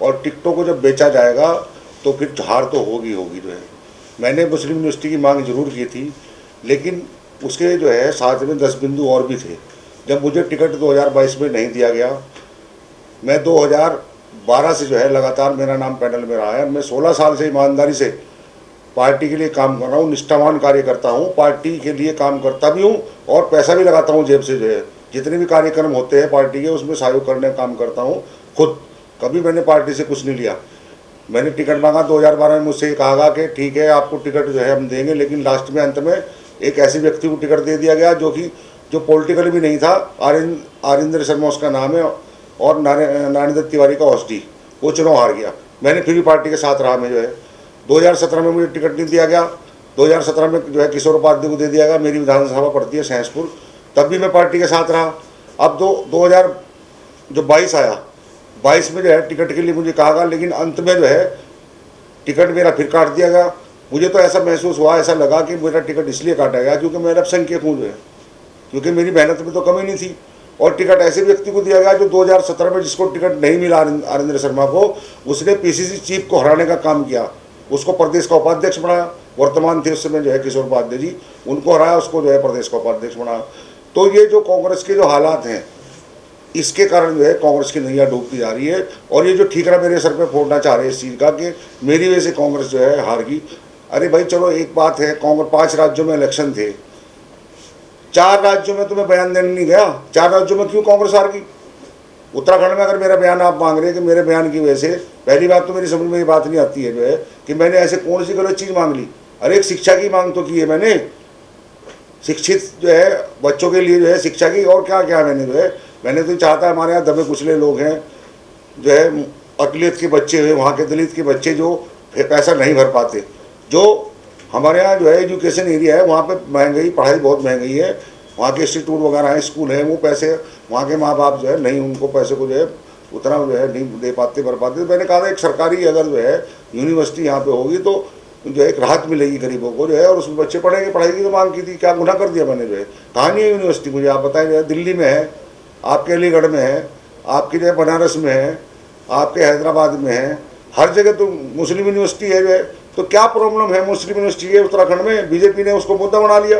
और टिकटों को जब बेचा जाएगा तो फिर हार तो होगी होगी जो है। मैंने मुस्लिम यूनिवर्सिटी की मांग जरूर की थी, लेकिन उसके जो है साथ में 10 बिंदु और भी थे। जब मुझे टिकट 2022 में नहीं दिया गया, मैं 2012 से जो है लगातार मेरा नाम पैनल में रहा है। मैं 16 साल से ईमानदारी से पार्टी के लिए काम कर रहा हूँ, निष्ठावान कार्य करता हूँ, पार्टी के लिए काम करता भी हूँ और पैसा भी लगाता हूँ जेब से जो है। जितने भी कार्यक्रम होते हैं पार्टी के उसमें सहयोग करने का काम करता हूँ खुद। कभी मैंने पार्टी से कुछ नहीं लिया। मैंने टिकट मांगा 2012 में, मुझसे कहा कि ठीक है आपको टिकट जो है हम देंगे, लेकिन लास्ट में अंत में एक ऐसे व्यक्ति को टिकट दे दिया गया जो पॉलिटिकल भी नहीं था। आरिंदर शर्मा उसका नाम है, और नारायण दत्त तिवारी का औषधि, वो चुनाव हार गया। मैंने फिर भी पार्टी के साथ रहा। मैं जो है 2017 में मुझे टिकट नहीं दिया गया। 2017 में जो है किशोर उपाध्याय को दे दिया गया। मेरी विधानसभा पड़ती है सैंसपुर, तब भी मैं पार्टी के साथ रहा। अब 2022 आया, 22 में जो है टिकट के लिए मुझे कहा गया, लेकिन अंत में जो है टिकट मेरा फिर काट दिया गया। मुझे तो ऐसा महसूस हुआ, ऐसा लगा कि मेरा टिकट इसलिए काटा गया क्योंकि मैं अल्पसंख्यक हूँ जो है, क्योंकि मेरी मेहनत में तो कमी नहीं थी। और टिकट ऐसे व्यक्ति को दिया गया जो 2017 में जिसको टिकट नहीं मिला, आरिंदर शर्मा को, उसने पीसीसी चीफ को हराने का काम किया, उसको प्रदेश का उपाध्यक्ष बनाया। वर्तमान थे उस समय जो है किशोर उपाध्याय जी, उनको हराया, उसको जो है प्रदेश का उपाध्यक्ष बनाया। तो ये जो कांग्रेस के जो हालात हैं, इसके कारण जो है कांग्रेस की नैया डूबती जा रही है। और ये जो ठीकरा मेरे सर पे फोड़ना चाह रहे हैं इस चीज़ का कि मेरी वजह से कांग्रेस जो है हार गई। अरे भाई चलो एक बात है, कांग्रेस 5 राज्यों में इलेक्शन थे, 4 राज्यों में तुम्हें बयान देने नहीं गया, 4 राज्यों में क्यों कांग्रेस हार गई? उत्तराखंड में अगर मेरा बयान आप मांग रहे हैं कि मेरे बयान की वजह से, पहली बात तो मेरी समझ में ये बात नहीं आती है जो है कि मैंने ऐसे कौन सी गलत चीज़ मांग ली। अरे एक शिक्षा की मांग तो की है मैंने, शिक्षित जो है बच्चों के लिए जो है शिक्षा की, और क्या क्या मैंने तो चाहता है हमारे यहाँ दबे कुचले लोग हैं जो है, अकलियत के बच्चे हुए, वहाँ के दलित के बच्चे जो पैसा नहीं भर पाते, जो हमारे यहाँ जो है एजुकेशन एरिया है वहाँ पे महंगाई, पढ़ाई बहुत महंगाई है, वहाँ के इंस्टीट्यूट वगैरह हैं, स्कूल हैं, वो पैसे वहाँ के माँ बाप जो है नहीं, उनको पैसे को जो है उतना जो है नहीं दे पाते, भर पाते। तो मैंने कहा था एक सरकारी अगर जो है यूनिवर्सिटी यहाँ पे होगी तो जो है एक राहत मिलेगी गरीबों को जो है, और उसमें बच्चे पढ़ेंगे। पढ़ाई की तो मांग की थी, क्या गुनाह कर दिया मैंने जो है? कहाँ नहीं है यूनिवर्सिटी मुझे आप बताएं। जो है दिल्ली में है, आपके अलीगढ़ में है, आपकी जो है बनारस में है, आपके हैदराबाद में है, हर जगह तो मुस्लिम यूनिवर्सिटी है जो है। तो क्या प्रॉब्लम है मुस्लिम यूनिवर्सिटी है उत्तराखंड में? बीजेपी ने उसको मुद्दा बना लिया।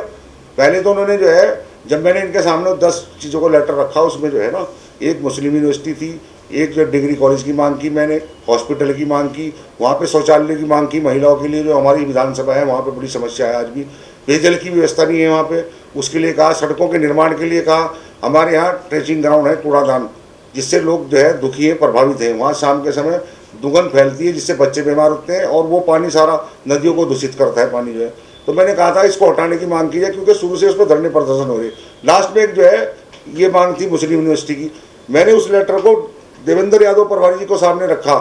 पहले तो उन्होंने जो है, जब मैंने इनके सामने 10 चीज़ों को लेटर रखा, उसमें जो है ना एक मुस्लिम यूनिवर्सिटी थी, एक जो डिग्री कॉलेज की मांग की मैंने, हॉस्पिटल की मांग की, वहाँ पे शौचालय की मांग की महिलाओं के लिए, जो हमारी विधानसभा है वहाँ पे बड़ी समस्या है आज भी, पेयजल की व्यवस्था नहीं है वहाँ पे, उसके लिए कहा। सड़कों के निर्माण के लिए कहा। हमारे यहाँ ट्रेचिंग ग्राउंड है, कूड़ादान, जिससे लोग जो है दुखी है, प्रभावित हैं। वहाँ शाम के समय दुर्गंध फैलती है जिससे बच्चे बीमार होते हैं, और वो पानी सारा नदियों को दूषित करता है पानी जो है। तो मैंने कहा था इसको हटाने की मांग की है, क्योंकि शुरू से उस पर धरने प्रदर्शन हो रहे। लास्ट में एक जो है ये मांग थी मुस्लिम यूनिवर्सिटी की। मैंने उस लेटर को देवेंद्र यादव प्रभारी जी को सामने रखा,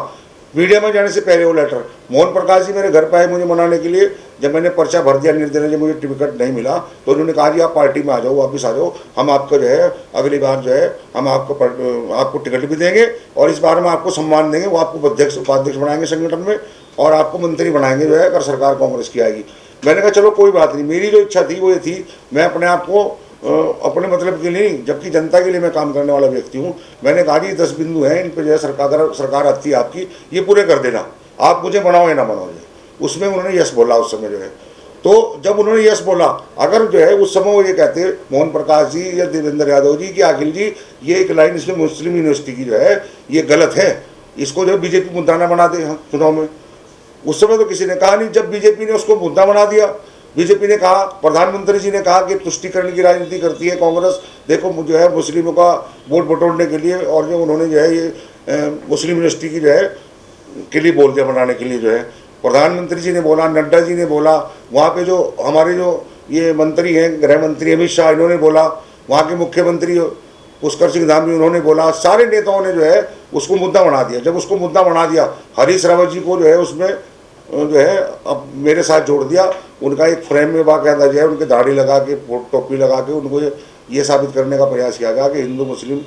मीडिया में जाने से पहले वो लेटर। मोहन प्रकाश जी मेरे घर पे आए मुझे मनाने के लिए। जब मैंने पर्चा भर दिया निर्दलीय, मुझे टिकट नहीं मिला, तो उन्होंने कहा जी आप पार्टी में आ जाओ, वापस आ जाओ, हम आपको जो है अगली बार जो है हम आपको टिकट भी देंगे, और इस बार हम आपको सम्मान देंगे, वो आपको अध्यक्ष उपाध्यक्ष बनाएंगे संगठन में, और आपको मंत्री बनाएंगे जो है अगर सरकार कांग्रेस की आएगी। मैंने कहा चलो कोई बात नहीं। मेरी जो इच्छा थी वो ये थी, मैं अपने आप को अपने मतलब के लिए नहीं, जबकि जनता के लिए मैं काम करने वाला व्यक्ति हूँ। मैंने कहा जी 10 बिंदु हैं, इन पर जो है सरकार आती है आपकी, ये पूरे कर देना, आप मुझे बनाओ या ना बनाओ। उसमें उन्होंने यस बोला उस समय जो है। तो जब उन्होंने यस बोला, अगर जो है उस समय वो ये कहते मोहन प्रकाश जी या देवेंद्र यादव जी कि अखिल जी ये एक लाइन इसमें मुस्लिम यूनिवर्सिटी की जो है ये गलत है, इसको जो बीजेपी मुद्दा ना बना दे चुनाव में, उस समय तो किसी ने कहा नहीं। जब बीजेपी ने उसको मुद्दा बना दिया, बीजेपी ने कहा, प्रधानमंत्री जी ने कहा कि तुष्टिकरण की राजनीति करती है कांग्रेस, देखो जो है मुस्लिमों का वोट बटोरने के लिए, और जो उन्होंने जो है ये मुस्लिम यूनिवर्सिटी की जो है के लिए बोल दिया बनाने के लिए जो है। प्रधानमंत्री जी ने बोला, नड्डा जी ने बोला, वहाँ पे जो हमारे जो ये मंत्री हैं, गृह मंत्री अमित शाह, इन्होंने बोला, वहाँ के मुख्यमंत्री पुष्कर सिंह धामी उन्होंने बोला, सारे नेताओं ने जो है उसको मुद्दा बना दिया। जब उसको मुद्दा बना दिया, हरीश रावत जी को जो है उसमें जो है अब मेरे साथ जोड़ दिया। उनका एक फ्रेम में बाकायदा जो है उनके दाढ़ी लगा के, टोपी लगा के उनको ये साबित करने का प्रयास किया गया कि हिंदू मुस्लिम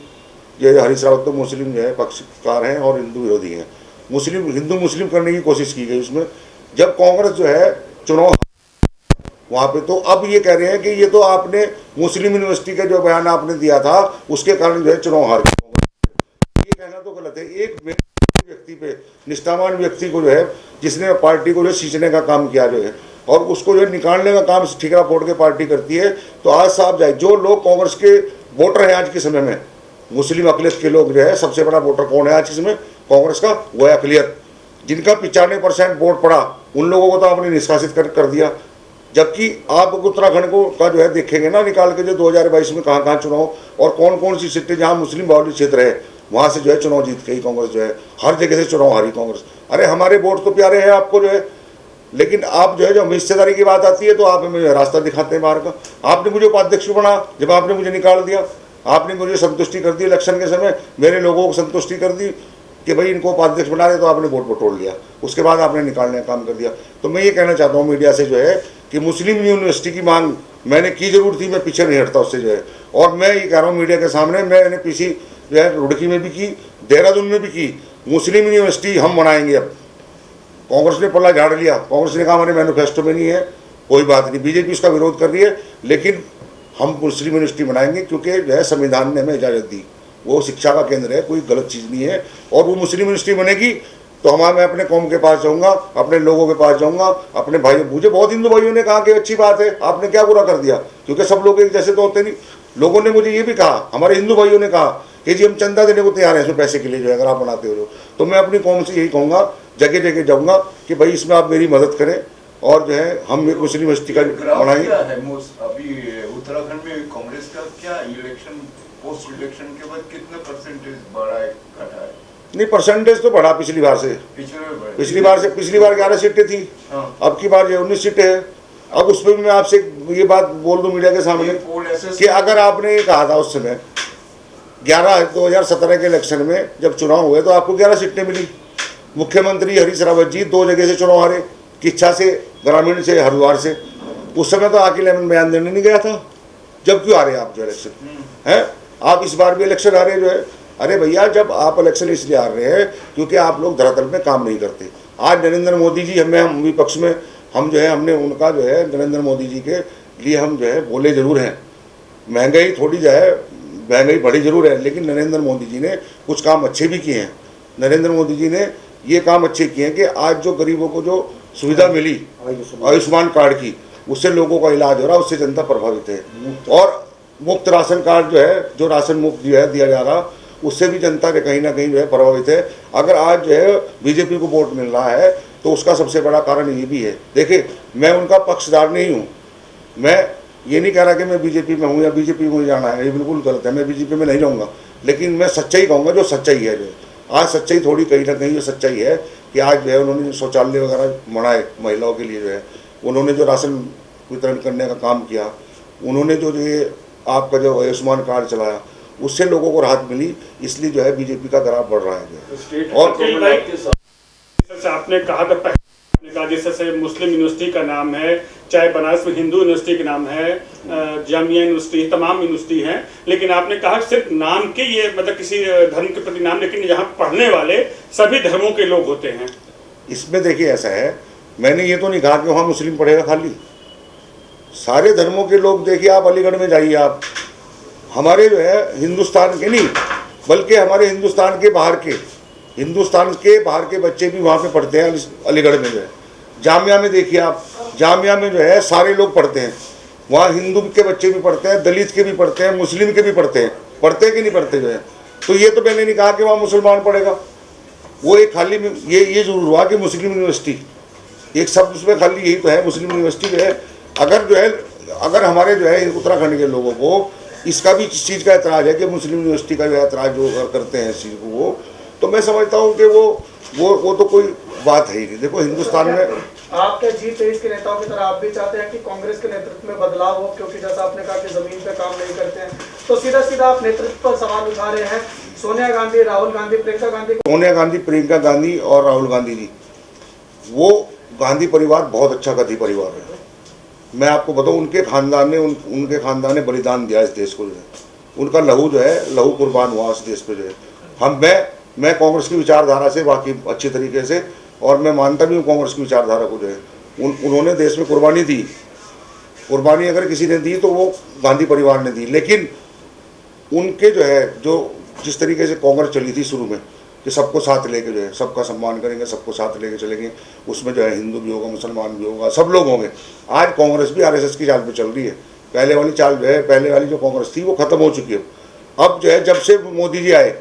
जो हरीश रावत तो मुस्लिम जो है पक्षकार हैं और हिंदू विरोधी हैं, हिंदू मुस्लिम करने की कोशिश की गई उसमें। जब कांग्रेस जो है चुनाव वहाँ पे, तो अब ये कह रहे हैं कि ये तो आपने मुस्लिम यूनिवर्सिटी का जो बयान आपने दिया था उसके कारण जो है चुनाव हार गए। ये कहना तो गलत है। एक व्यक्ति व्यक्ति पे, निष्ठावान व्यक्ति को जो है, जिसने पार्टी को जो सींचने का काम किया जो है, और उसको जो निकालने का काम ठिकरा फोड़ के पार्टी करती है। तो आज साफ जाए, जो लोग कांग्रेस के वोटर हैं आज के समय में, मुस्लिम अकलियत के लोग जो है, सबसे बड़ा वोटर कौन है आज के समय कांग्रेस का, वो है अकलियत, जिनका 95% वोट पड़ा, उन लोगों को तो आपने निष्कासित कर दिया। जबकि आप उत्तराखंड को का जो है देखेंगे ना, निकाल के जो 2022 में कहाँ कहाँ चुनाव और कौन कौन सी सीटें जहाँ मुस्लिम बाहुल्य क्षेत्र है, वहाँ से जो है चुनाव जीत गई कांग्रेस, जो है हर जगह से चुनाव हारी कांग्रेस। अरे हमारे वोट तो प्यारे हैं आपको जो है, लेकिन आप जो है, जब हिस्सेदारी की बात आती है तो आप हमें रास्ता दिखाते हैं बाहर का। आपने मुझे उपाध्यक्ष बना, जब आपने मुझे निकाल दिया, आपने मुझे संतुष्टि कर दी इलेक्शन के समय, मेरे लोगों को संतुष्टि कर दी कि भाई इनको उपाध्यक्ष बना रहे, तो आपने वोट बटोर लिया, उसके बाद आपने निकालने का काम कर दिया। तो मैं ये कहना चाहता हूँ मीडिया से जो है कि मुस्लिम यूनिवर्सिटी की मांग मैंने की जरूर थी, मैं पीछे नहीं हटता उससे जो है। और मैं ये कह रहा हूँ मीडिया के सामने, मैंने पीछे जो है रुड़की में भी की, देहरादून में भी की, मुस्लिम यूनिवर्सिटी हम बनाएंगे। अब कांग्रेस ने पल्ला झाड़ लिया, कांग्रेस ने कहा हमारे मैनिफेस्टो में नहीं है, कोई बात नहीं, बीजेपी उसका विरोध कर रही है, लेकिन हम मुस्लिम यूनिवर्सिटी बनाएंगे, क्योंकि जो है संविधान ने हमें इजाज़त दी, वो शिक्षा का केंद्र है, कोई गलत चीज़ नहीं है। और वो मुस्लिम यूनिवर्सिटी बनेगी तो मैं अपने कौम के पास जाऊंगा, अपने लोगों के पास जाऊंगा, अपने भाई, मुझे बहुत हिंदू भाइयों ने कहा कि अच्छी बात है, आपने क्या बुरा कर दिया, क्योंकि सब लोग एक जैसे तो होते नहीं। लोगों ने मुझे ये भी कहा, हमारे हिंदू भाइयों ने कहा कि जी हम चंदा देने को तैयार हैं इसमें पैसे के लिए, जो है अगर आप बनाते हो। तो मैं अपनी कौम से यही कहूँगा, जगह जगह जाऊँगा कि भाई इसमें आप मेरी मदद करें, और जो है हम एक मुस्लिम यूनिवर्सिटी का बनाएंगे। अभी उत्तराखंड में कांग्रेस का क्या इलेक्शन, पोस्ट इलेक्शन के बाद कितना परसेंटेज बढ़ा है, घटा है? नहीं, परसेंटेज तो बढ़ा पिछली बार से, पिछली बार 11 सीटें थी, अब की बार 19 सीटें हैं। अब उस पर भी मैं आपसे ये बात बोल दूं मीडिया के सामने कि अगर आपने ये कहा था उस समय 2017 के इलेक्शन में जब चुनाव हुए तो आपको 11 सीटें मिली। मुख्यमंत्री हरीश रावत जी 2 जगह से चुनाव हारे, किच्छा से, ग्रामीण से, हरिद्वार से। उस समय तो अकेले में बयान देने नहीं गया था, जब क्यों हारे आप जो इलेक्शन है? आप इस बार भी इलेक्शन हारे जो है। अरे भैया, जब आप इलेक्शन इसलिए हार रहे हैं क्योंकि आप लोग धरातल में काम नहीं करते। आज नरेंद्र मोदी जी, हम विपक्ष में, हम जो है हमने उनका जो है नरेंद्र मोदी जी के लिए हम जो है बोले जरूर हैं, महंगाई थोड़ी जो है, महंगाई बढ़ी जरूर है, लेकिन नरेंद्र मोदी जी ने कुछ काम अच्छे भी किए हैं। नरेंद्र मोदी जी ने ये काम अच्छे किए हैं कि आज जो गरीबों को जो सुविधा मिली आयुष्मान कार्ड की, उससे लोगों का इलाज हो रहा है, उससे जनता प्रभावित है। और मुफ्त राशन कार्ड जो है, जो राशन मुफ्त जो है दिया जा रहा, उससे भी जनता के कहीं ना कहीं जो है प्रभावित है। अगर आज जो है बीजेपी को वोट मिल रहा है तो उसका सबसे बड़ा कारण ये भी है। देखिए, मैं उनका पक्षधार नहीं हूँ, मैं ये नहीं कह रहा कि मैं बीजेपी में हूँ या बीजेपी में जाना है, ये बिल्कुल गलत है, मैं बीजेपी में नहीं रहूँगा। लेकिन मैं सच्चाई कहूँगा, जो सच्चाई है, जो आज सच्चाई थोड़ी कहीं ना कहीं जो सच्चाई है कि आज जो है उन्होंने शौचालय वगैरह बनाए महिलाओं के लिए, जो है उन्होंने जो राशन वितरण करने का काम किया, उन्होंने जो ये आपका जो आयुष्मान कार्ड चलाया, उससे लोगों को राहत मिली, इसलिए जो है बीजेपी का ग्राफ बढ़ रहा है। और आपने कहा था, आपने कहा जैसे मुस्लिम यूनिवर्सिटी का नाम है, चाहे बनारस में हिंदू यूनिवर्सिटी का नाम है, जामिया यूनिवर्सिटी, तमाम यूनिवर्सिटी हैं, लेकिन आपने कहा सिर्फ नाम के, ये मतलब किसी धर्म के प्रति नाम, लेकिन यहाँ पढ़ने वाले सभी धर्मों के लोग होते हैं। इसमें देखिए ऐसा है, मैंने ये तो नहीं कहा कि वहाँ मुस्लिम पढ़ेगा, खाली सारे धर्मों के लोग। देखिए आप अलीगढ़ में जाइए, आप हमारे जो है हिंदुस्तान के नहीं, बल्कि हमारे हिंदुस्तान के बाहर के बच्चे भी वहाँ पे पढ़ते हैं अलीगढ़ में जो है। जामिया में देखिए आप, जामिया में जो है सारे लोग पढ़ते हैं, वहाँ हिंदू के बच्चे भी पढ़ते हैं, दलित के भी पढ़ते हैं, मुस्लिम के भी पढ़ते हैं कि नहीं पढ़ते जो है। तो ये तो मैंने नहीं कहा कि वहाँ मुसलमान पढ़ेगा, वो एक खाली ये जरूर हुआ कि मुस्लिम यूनिवर्सिटी, एक शब्द उसमें खाली यही तो है, मुस्लिम यूनिवर्सिटी जो है। अगर हमारे जो है उत्तराखंड के लोगों को इसका भी इस चीज़ का एतराज़ है कि मुस्लिम यूनिवर्सिटी का जो है एतराज़ जो करते हैं इस चीज़ को, वो तो मैं समझता हूँ कि वो तो कोई बात है ही नहीं। देखो हिंदुस्तान में आपके G23 के नेताओं की तरह आप भी चाहते हैं कि कांग्रेस के नेतृत्व में बदलाव हो, क्योंकि जैसा आपने कहा कि जमीन पे काम नहीं करते हैं, तो सीधा आप नेतृत्व पर सवाल उठा रहे हैं। सोनिया गांधी, राहुल गांधी, प्रियंका गांधी, प्रियंका गांधी और राहुल गांधी जी, वो गांधी परिवार बहुत अच्छा गांधी परिवार है। मैं आपको बताऊं, उनके खानदान ने बलिदान दिया इस देश को, जो है उनका लहू जो है, लहू कुर्बान हुआ इस देश पे जो है। मैं कांग्रेस की विचारधारा से वाकिफ अच्छी तरीके से, और मैं मानता भी हूँ कांग्रेस की विचारधारा को जो है उन्होंने देश में कुर्बानी दी। कुर्बानी अगर किसी ने दी तो वो गांधी परिवार ने दी। लेकिन उनके जो है, जो जिस तरीके से कांग्रेस चली थी शुरू में, कि सबको साथ लेके जो है सबका सम्मान करेंगे, सबको साथ लेके चलेंगे। उसमें जो है हिंदू भी होगा, मुसलमान भी होगा, सब लोग होंगे। आज कांग्रेस भी आरएसएस की चाल पे चल रही है। पहले वाली चाल जो है, पहले वाली जो कांग्रेस थी वो खत्म हो चुकी है। अब जो है जब से मोदी जी आए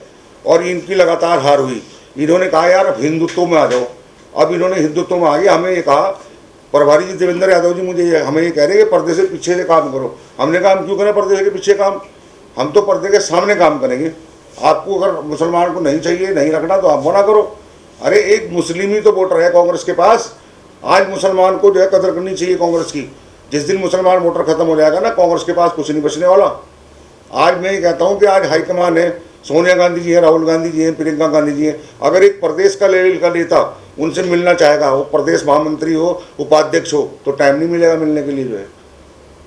और इनकी लगातार हार हुई, इन्होंने कहा यार अब हिंदुत्व में आ जाओ। अब इन्होंने हिंदुत्व में आ गया। हमें ये कहा प्रभारी जी देवेंद्र यादव जी मुझे हमें ये कह रहे हैं कि पर्दे से पीछे से काम करो। हमने कहा हम क्यों करें पर्दे के पीछे काम, हम तो पर्दे के सामने काम करेंगे। आपको अगर मुसलमान को नहीं चाहिए, नहीं रखना तो आप मना करो। अरे एक मुस्लिम ही तो वोटर है कांग्रेस के पास। आज मुसलमान को जो है कदर करनी चाहिए कांग्रेस की। जिस दिन मुसलमान वोटर खत्म हो जाएगा ना, कांग्रेस के पास कुछ नहीं बचने वाला। आज मैं ये कहता हूँ कि आज हाईकमान है, सोनिया गांधी जी है, राहुल गांधी जी हैं, प्रियंका गांधी जी हैं। अगर एक प्रदेश का लेवल का नेता उनसे मिलना चाहेगा, वो प्रदेश महामंत्री हो, उपाध्यक्ष हो, तो टाइम नहीं मिलेगा मिलने के लिए जो है।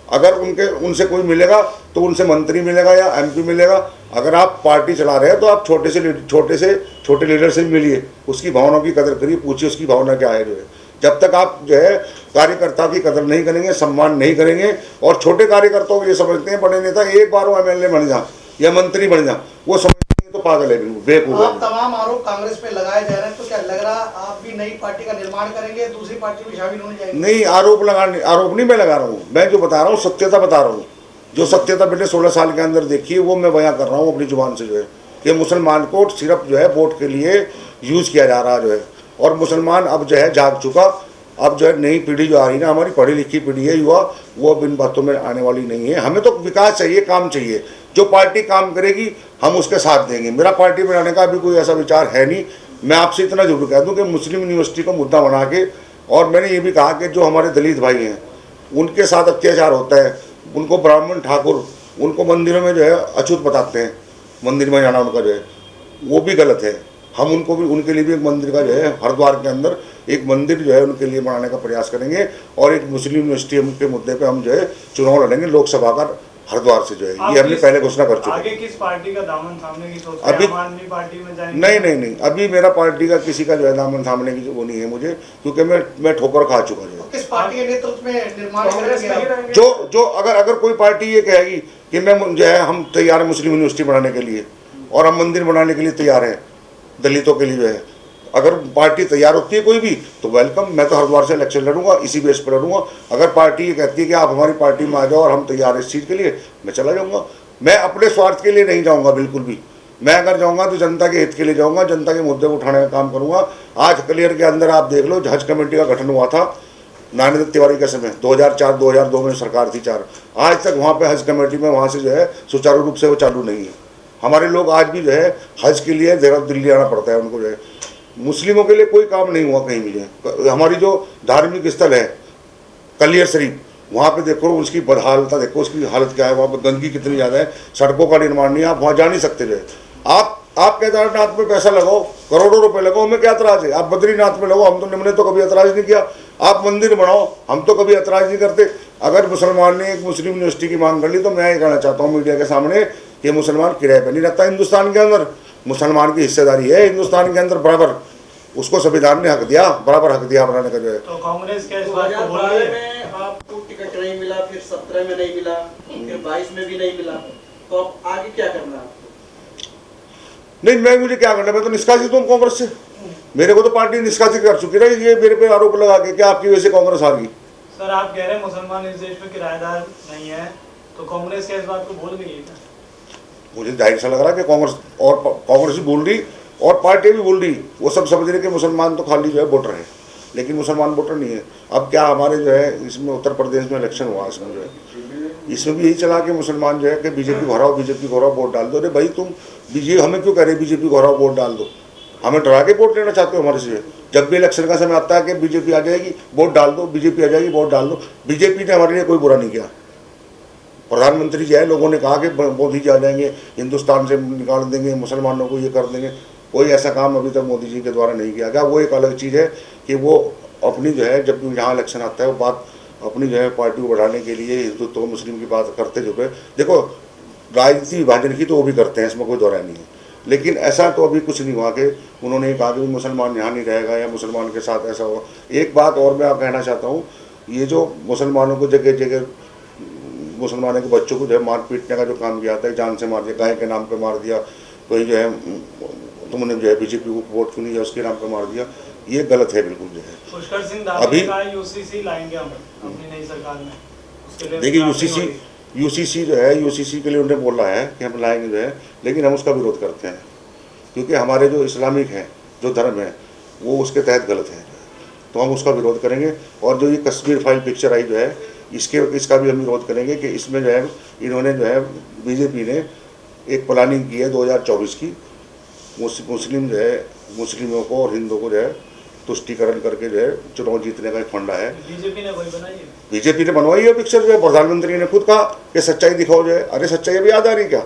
अगर उनसे कोई मिलेगा तो उनसे मंत्री मिलेगा या एमपी मिलेगा। अगर आप पार्टी चला रहे हैं तो आप छोटे लीडर से मिलिए, उसकी भावनाओं की कदर करिए, पूछिए उसकी भावना क्या है जो है। जब तक आप जो है कार्यकर्ता की कदर नहीं करेंगे, सम्मान नहीं करेंगे, और छोटे कार्यकर्ताओं को ये समझते हैं बड़े नेता एक बार वो एमएलए बन जा या मंत्री बन जा, वो समझते हैं तो पागल है, बिल्कुल बेवकूफ है। आप तमाम आरोप कांग्रेस पे लगाए जा रहे हैं, तो क्या लग रहा आप भी नई पार्टी का निर्माण करेंगे, दूसरी पार्टी में शामिल होने जाएंगे? नहीं, आरोप नहीं मैं लगा रहा हूँ, मैं जो बता रहा हूँ सत्यता बता रहा हूँ। जो सत्यता मैंने 16 साल के अंदर देखी है वो मैं बयां कर रहा हूँ अपनी जुबान से जो है कि मुसलमान को सिर्फ जो है वोट के लिए यूज़ किया जा रहा जो है। और मुसलमान अब जो है जाग चुका। अब जो है नई पीढ़ी जो आ रही ना, हमारी पढ़ी लिखी पीढ़ी है, युवा, वो अब इन बातों में आने वाली नहीं है। हमें तो विकास चाहिए, काम चाहिए। जो पार्टी काम करेगी हम उसके साथ देंगे। मेरा पार्टी बनाने का अभी कोई ऐसा विचार है नहीं। मैं आपसे इतना जरूर कह दूं कि मुस्लिम यूनिवर्सिटी को मुद्दा बना के, और मैंने ये भी कहा कि जो हमारे दलित भाई हैं उनके साथ अत्याचार होता है, उनको ब्राह्मण ठाकुर उनको मंदिरों में जो है अछूत बताते हैं, मंदिर में जाना उनका जो है वो भी गलत है। हम उनको भी, उनके लिए भी एक मंदिर का जो है हरिद्वार के अंदर एक मंदिर जो है उनके लिए बनाने का प्रयास करेंगे। और एक मुस्लिम यूनिवर्सिटी के मुद्दे पे हम जो है चुनाव लड़ेंगे लोकसभा का हरिद्वार से जो है। ये हमने पहले घोषणा कर चुके हैं। आगे किस पार्टी का दामन थामने की सोच अभी आम आदमी पार्टी में जाएंगे? नहीं, अभी मेरा पार्टी का किसी का जो है दामन थामने की वो नहीं है मुझे, क्योंकि मैं ठोकर खा चुका जो है। किस पार्टी के नेतृत्व में निर्माण करेंगे? जो अगर कोई पार्टी ये कहेगी कि मैं जो है हम तैयार है मुस्लिम यूनिवर्सिटी बनाने के लिए और हम मंदिर बनाने के लिए तैयार हैं दलितों के लिए जो है, अगर पार्टी तैयार होती है कोई भी तो वेलकम। मैं तो हरिद्वार से इलेक्शन लड़ूंगा, इसी बेस पर लड़ूंगा। अगर पार्टी ये कहती है कि आप हमारी पार्टी में आ जाओ और हम तैयार हैं इस चीज़ के लिए, मैं चला जाऊंगा। मैं अपने स्वार्थ के लिए नहीं जाऊंगा बिल्कुल भी। मैं अगर जाऊंगा तो जनता के हित के लिए जाऊंगा, जनता के मुद्दे उठाने का काम करूंगा। आज कलियर के अंदर आप देख लो, हज कमेटी का गठन हुआ था नारायण तिवारी के समय 2004-2002 में सरकार थी 4। आज तक वहाँ पे हज कमेटी में वहाँ से जो है सुचारू रूप से वो चालू नहीं है। हमारे लोग आज भी जो है हज के लिए दिल्ली आना पड़ता है उनको जो है। मुस्लिमों के लिए कोई काम नहीं हुआ कहीं भी जो है। हमारी जो धार्मिक स्थल है कलियर शरीफ, वहाँ पे देखो उसकी बदहालता देखो, उसकी हालत क्या है। वहाँ पर गंदगी कितनी ज़्यादा है, सड़कों का निर्माण नहीं है, आप वहाँ जा नहीं सकते जो है। आप केदारनाथ में पैसा लगाओ, करोड़ों रुपए लगाओ, हमें क्या एतराज़ है। आप बद्रीनाथ में लगाओ, हमने तो कभी एतराज़ नहीं किया। आप मंदिर बनाओ, हम तो कभी एतराज़ नहीं करते। अगर मुसलमान ने एक मुस्लिम यूनिवर्सिटी की मांग कर ली तो मैं ये कहना चाहता हूँ मीडिया के सामने कि मुसलमान किराए पर नहीं रहता हिंदुस्तान के अंदर। मुसलमान की हिस्सेदारी है हिंदुस्तान के अंदर बराबर, उसको संविधान ने हक दिया, बराबर हक दिया बनाने का जो है। तो कांग्रेस क्या इस बात को बोल रही 2012 है? में आपको टिकट नहीं मिला, फिर 17 में नहीं मिला, फिर 22 में भी नहीं मिला, तो अब आगे क्या करना है आपको? नहीं, मुझे क्या करना, मैं तो निष्कासित हूँ कांग्रेस से। मेरे को तो पार्टी निष्कासित कर चुकी है। ये मेरे पे आरोप लगा के कि आपकी वजह से कांग्रेस हार गई। सर आप कह रहे हैं मुसलमान इस देश में किराएदार नहीं है, तो कांग्रेस क्या इस बात को बोल रही है क्या? मुझे जाहिर सा लग रहा है कि कांग्रेस भी बोल रही और पार्टी भी बोल रही, वो सब समझ रहे कि मुसलमान तो खाली जो है वोटर है, लेकिन मुसलमान वोटर नहीं है। अब क्या हमारे जो है इसमें उत्तर प्रदेश में इलेक्शन हुआ, इसमें जो है इसमें भी यही चला कि मुसलमान जो है कि बीजेपी को हराओ, बीजेपी को हराओ, वोट डाल दो। अरे भाई तुम बीजेपी हमें क्यों कह रहे बीजेपी को हराओ वोट डाल दो? हमें डरा के वोट लेना चाहते हो हमारे से? जब भी इलेक्शन का समय आता है कि बीजेपी आ जाएगी वोट डाल दो, बीजेपी आ जाएगी वोट डाल दो। बीजेपी ने हमारे लिए कोई बुरा नहीं किया। प्रधानमंत्री जी है, लोगों ने कहा कि मोदी जी आ जाएंगे, हिंदुस्तान से निकाल देंगे, मुसलमानों को ये कर देंगे। कोई ऐसा काम अभी तक मोदी जी के द्वारा नहीं किया गया। वो एक अलग चीज़ है कि वो अपनी जो है जब भी यहाँ इलेक्शन आता है वो बात अपनी जो है पार्टी को बढ़ाने के लिए हिंदुत्व तो मुस्लिम की बात करते जो है। देखो राजनीति विभाजन की तो वो भी करते हैं, इसमें कोई दौरा नहीं है, लेकिन ऐसा तो अभी कुछ नहीं हुआ कि उन्होंने कहा कि मुसलमान यहाँ नहीं रहेगा या मुसलमान के साथ ऐसा हुआ। एक बात और मैं आप कहना चाहता हूँ, ये जो मुसलमानों को जगह जगह मुसलमानों के बच्चों को जो है मार पीटने का जो काम किया था, जान से मार दिया, गाय के नाम पे मार दिया, कोई जो है तुमने जो है बीजेपी को वोट क्यों नहीं दिया, उसके नाम पर मार दिया, ये गलत है बिल्कुल जो है। पुष्कर सिंह धामी अभी- ने कहा यूसीसी लाएंगे हम अपनी नई सरकार में, उसके लिए देखिए drafting हो रही है। यूसीसी जो है, यूसीसी के लिए उन्होंने बोला है कि हम लाएंगे जो है, लेकिन हम उसका विरोध करते हैं क्योंकि हमारे जो इस्लामिक हैं, जो धर्म है, वो उसके तहत गलत है, तो हम उसका विरोध करेंगे। और जो ये कश्मीर फाइल पिक्चर आई जो है, इसका भी हम विरोध करेंगे कि इसमें जो है इन्होंने जो है बीजेपी ने एक प्लानिंग की है 2024 की, मुस्लिम जो है, मुस्लिमों को और हिंदुओं को जो है तुष्टीकरण करके जो है चुनाव जीतने का एक फंडा है। बीजेपी ने वही बनाई है। बीजेपी ने बनवाई है पिक्चर जो है, प्रधानमंत्री ने खुद कहा कि सच्चाई दिखाओ जो है। अरे सच्चाई अभी याद आ रही क्या?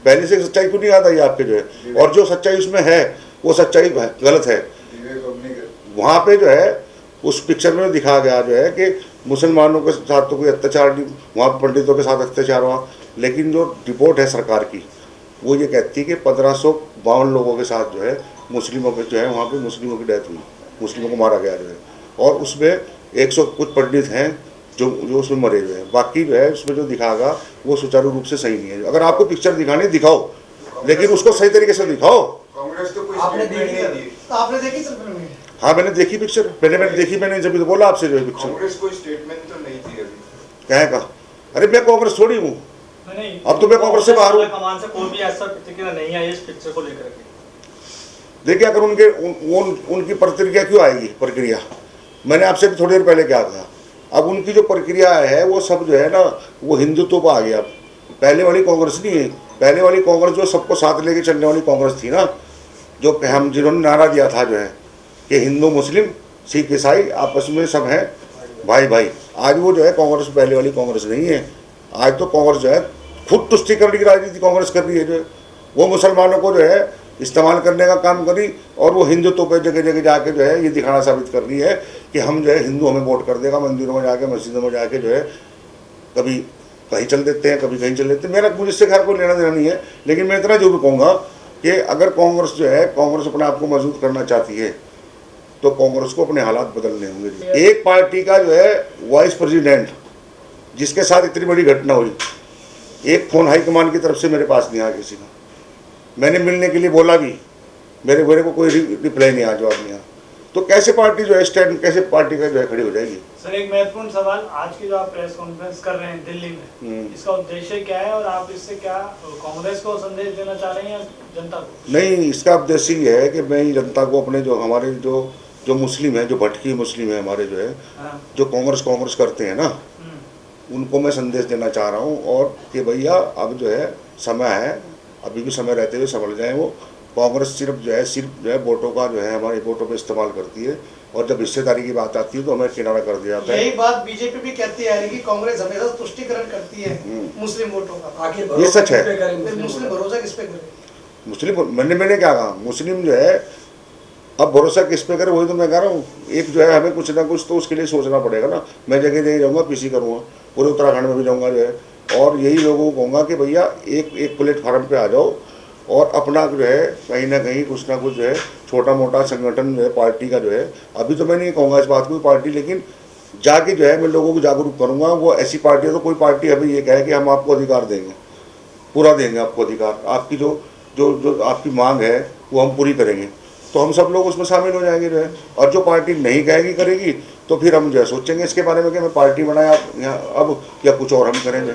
पहले से सच्चाई क्यों नहीं याद आई आपके जो है? और जो सच्चाई उसमें है वो सच्चाई गलत है। वहाँ पे जो है उस पिक्चर में दिखाया गया जो है कि मुसलमानों के साथ तो कोई अत्याचार नहीं, वहाँ पे पंडितों के साथ अत्याचार हुआ, लेकिन जो रिपोर्ट है सरकार की वो ये कहती है कि 1552 लोगों के साथ जो है मुस्लिमों के जो है वहाँ पे मुस्लिमों की डेथ हुई, मुस्लिमों को मारा गया जो है। और उसमें 100 कुछ पंडित हैं जो उसमें मरे हुए हैं। बाकी जो है उसमें जो दिखागा वो सुचारू रूप से सही नहीं है। अगर आपको पिक्चर दिखानी दिखाओ, लेकिन उसको सही तरीके से दिखाओ। कांग्रेस तो कोई आपने स्टेटमेंट देखी नहीं सर? दी। तो आपने देखी सर फिल्म में? हाँ मैंने देखी पिक्चर, मैंने देखी, मैंने जब तो बोला आपसे जो है पिक्चर कांग्रेस कोई स्टेटमेंट तो नहीं दी अभी। क्या है कहा? अरे मैं कांग्रेस थोड़ी हूँ, नहीं, अब तो मैं कांग्रेस से बाहर हूँ। कमान से कोई भी ऐसा प्रतिक्रिया नहीं आई इस पिक्चर को लेकर के। देखिए अगर उनकी प्रतिक्रिया क्यों आएगी? प्रक्रिया मैंने आपसे भी थोड़ी देर पहले क्या कहा। अब उनकी जो प्रक्रिया है वो सब जो है ना वो हिंदुत्व पर आ गया। पहले वाली कांग्रेस नहीं है, पहले वाली कांग्रेस जो सबको साथ लेके चलने वाली कांग्रेस थी ना, जो हम जिन्होंने नारा दिया था जो है कि हिंदू मुस्लिम सिख ईसाई आपस में सब हैं भाई भाई। आज वो जो है कांग्रेस पहले वाली कांग्रेस नहीं है। आज तो कांग्रेस जो है खुद तुष्टीकरण की राजनीति कांग्रेस कर रही है जो है। वो मुसलमानों को जो है इस्तेमाल करने का काम करी और वो हिंदुत्व पे जगह जगह जाके जो है ये दिखाना साबित कर रही है कि हम जो है हिंदू हमें वोट कर देगा। मंदिरों में जाके, मस्जिदों में जाके जो है कभी कहीं चल देते हैं, कभी कहीं चल देते हैं। मेरा मुझसे खैर कोई लेना देना नहीं है, लेकिन मैं इतना जरूर कहूँगा कि अगर कांग्रेस जो है कांग्रेस अपने आप को मजबूत करना चाहती है तो कांग्रेस को अपने हालात बदलने होंगे। एक पार्टी का जो है वाइस प्रेसिडेंट जिसके साथ इतनी बड़ी घटना हुई, एक फ़ोन हाईकमान की तरफ से मेरे पास नहीं आया किसी का। मैंने मिलने के लिए बोला भी, मेरे को कोई रिप्लाई नहीं आया, जवाब नहीं आया। तो कैसे पार्टी जो है स्टैंड, कैसे पार्टी का जो है खड़ी हो जाएगी? सर एक महत्वपूर्ण सवाल, आज की जो आप प्रेस कॉन्फ्रेंस कर रहे हैं दिल्ली में, इसका उद्देश्य क्या है और आप इससे क्या कांग्रेस को संदेश देना चाह रहे हैं या जनता को? नहीं, इसका उद्देश्य ये है कि मैं जनता को अपने जो हमारे जो मुस्लिम है, जो भटकी मुस्लिम है हमारे जो है, हाँ। जो कांग्रेस करते हैं ना, उनको मैं संदेश देना चाह रहा हूँ। और कि भैया अब जो है समय है, अभी भी समय रहते हुए संभल जाए। वो कांग्रेस सिर्फ जो है वोटों का जो है हमारे वोटों पे इस्तेमाल करती है, और जब हिस्सेदारी की बात आती है तो हमें किनारा कर दिया जाता है। यही बात बीजेपी भी कहती है कि कांग्रेस हमेशा तुष्टीकरण करती है मुस्लिम वोटों का। आखिर ये सच है। फिर मुस्लिम भरोसा किस पे करें? मुस्लिम मैंने क्या कहा, मुस्लिम जो है अब भरोसा किस पे करे, वही तो मैं कह रहा हूँ। एक जो है हमें कुछ ना कुछ तो उसके लिए सोचना पड़ेगा ना। मैं जगह जगह जाऊँगा, पीसी करूँगा, पूरे उत्तराखंड में भी जाऊँगा जो है, और यही लोगों को कहूँगा कि भैया एक प्लेटफार्म पे आ जाओ और अपना जो है कहीं ना कहीं कुछ ना कुछ जो है छोटा मोटा संगठन जो है पार्टी का जो है, अभी तो मैं नहीं कहूँगा इस बात को पार्टी, लेकिन जाके जो है मैं लोगों को जागरूक करूँगा। वो ऐसी पार्टी है तो कोई पार्टी अभी ये कहे कि हम आपको अधिकार देंगे, पूरा देंगे आपको अधिकार, आपकी जो आपकी मांग है वो हम पूरी करेंगे, तो हम सब लोग उसमें शामिल हो जाएंगे जो है। और जो पार्टी नहीं कहेगी करेगी तो फिर हम जो है सोचेंगे इसके बारे में कि मैं पार्टी बनाया अब या कुछ और हम करेंगे।